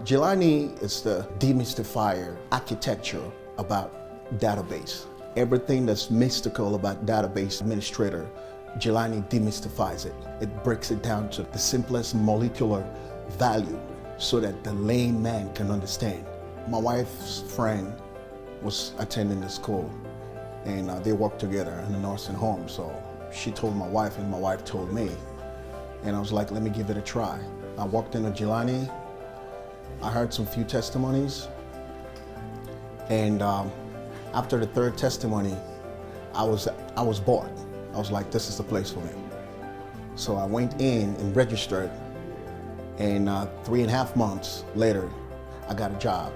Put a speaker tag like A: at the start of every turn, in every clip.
A: Jelani is the demystifier architecture about database. Everything that's mystical about database administrator, Jelani demystifies it. It breaks it down to the simplest molecular value so that the layman can understand. My wife's friend was attending the school and they worked together in a nursing home. So she told my wife and my wife told me. And I was like, let me give it a try. I walked into Jelani. I heard some few testimonies, and after the third testimony, I was bored. I was like, this is the place for me. So I went in and registered, and 3.5 months later, I got a job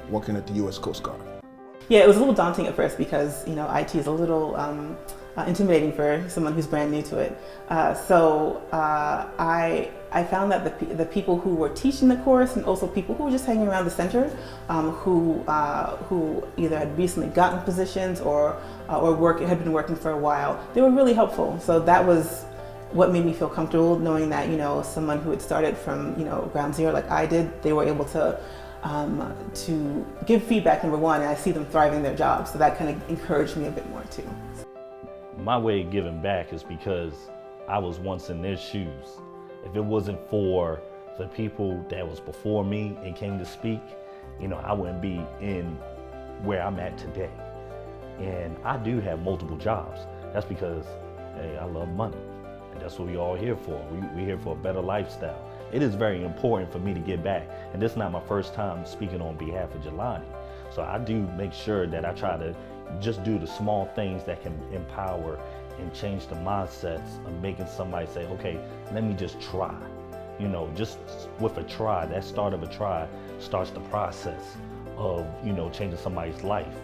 A: working at the U.S. Coast Guard.
B: Yeah, it was a little daunting at first because, you know, IT is a little intimidating for someone who's brand new to it. I found that the people who were teaching the course and also people who were just hanging around the center, who either had recently gotten positions or had been working for a while, they were really helpful. So that was what made me feel comfortable, knowing that, you know, someone who had started from, you know, ground zero like I did, they were able to give feedback, number one, and I see them thriving in their jobs. So that kind of encouraged me a bit more too.
C: My way of giving back is because I was once in their shoes. If it wasn't for the people that was before me and came to speak, you know, I wouldn't be in where I'm at today. And I do have multiple jobs. That's because, hey, I love money. And that's what we all here for. We're here for a better lifestyle. It is very important for me to give back. And this is not my first time speaking on behalf of Jelani. So I do make sure that I try to just do the small things that can empower and change the mindsets of making somebody say, okay, let me just try. You know, just with a try, that start of a try starts the process of, you know, changing somebody's life.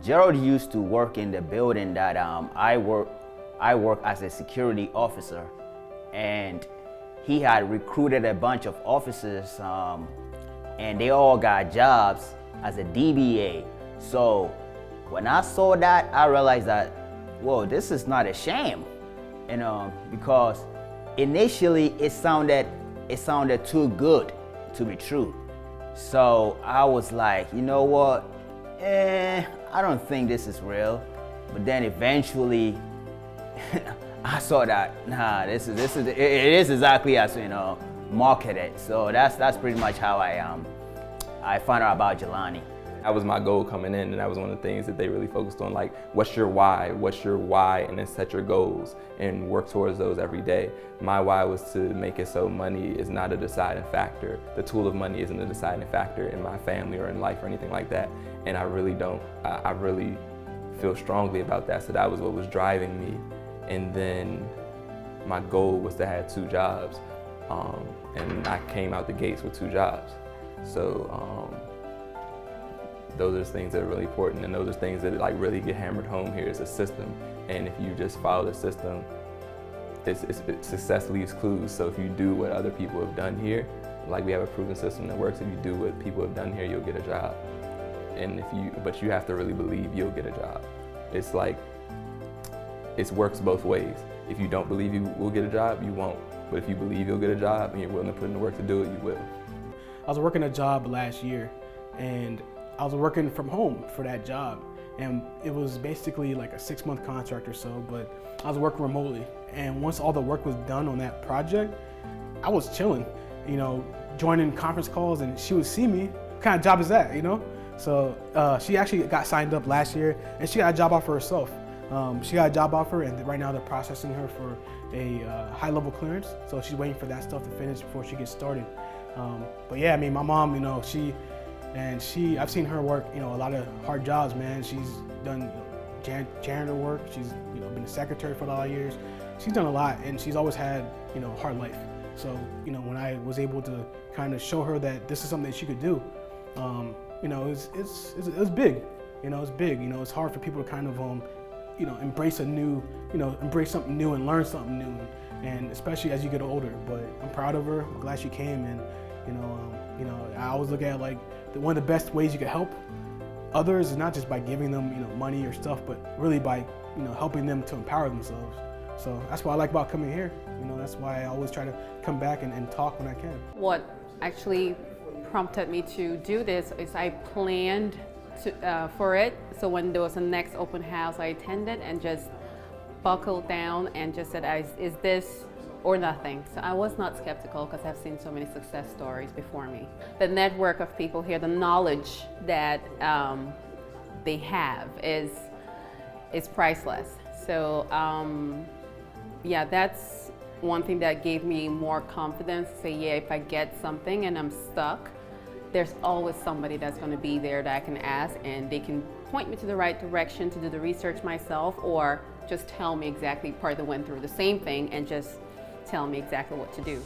D: Gerald used to work in the building that I work as a security officer, and he had recruited a bunch of officers and they all got jobs as a DBA. So when I saw that, I realized that, whoa, this is not a shame, you know, because initially it sounded too good to be true. So I was like, you know what, I don't think this is real. But then eventually I saw that, nah, it is exactly as, you know, marketed. So that's pretty much how I found out about Jelani.
E: That was my goal coming in, and that was one of the things that they really focused on, like, what's your why, and then set your goals and work towards those every day. My why was to make it so money is not a deciding factor. The tool of money isn't a deciding factor in my family or in life or anything like that. And I really feel strongly about that, so that was what was driving me. And then my goal was to have 2 jobs, and I came out the gates with 2 jobs. So those are the things that are really important, and those are things that like really get hammered home here is a system. And if you just follow the system, success leaves clues. So if you do what other people have done here, like we have a proven system that works, if you do what people have done here, you'll get a job. And but you have to really believe you'll get a job. It's like, it works both ways. If you don't believe you will get a job, you won't. But if you believe you'll get a job and you're willing to put in the work to do it, you will.
F: I was working a job last year, and I was working from home for that job. And it was basically like a 6-month contract or so, but I was working remotely. And once all the work was done on that project, I was chilling, you know, joining conference calls, and she would see me. What kind of job is that, you know? So she actually got signed up last year, and she got a job offer herself. She got a job offer, and right now they're processing her for a high-level clearance. So she's waiting for that stuff to finish before she gets started. But yeah, I mean, my mom, you know, I've seen her work, you know, a lot of hard jobs, man. She's done janitor work. She's, you know, been a secretary for a lot of years. She's done a lot, and she's always had, you know, a hard life. So, you know, when I was able to kind of show her that this is something that she could do, you know, it's big. You know, it's big. You know, it's hard for people to kind of, you know, embrace something new and learn something new, and especially as you get older. But I'm proud of her. I'm glad she came, and you know, I always look at like one of the best ways you can help others is not just by giving them, you know, money or stuff, but really by, you know, helping them to empower themselves. So that's what I like about coming here. You know, that's why I always try to come back and talk when I can.
G: What actually prompted me to do this is I planned for it. So when there was a next open house, I attended and just buckled down and just said, is this or nothing? So I was not skeptical because I've seen so many success stories before me. The network of people here, the knowledge that they have is priceless. So yeah, that's one thing that gave me more confidence to say, yeah, if I get something and I'm stuck, there's always somebody that's going to be there that I can ask, and they can point me to the right direction to do the research myself, or just tell me exactly, part that went through the same thing, and just tell me exactly what to do.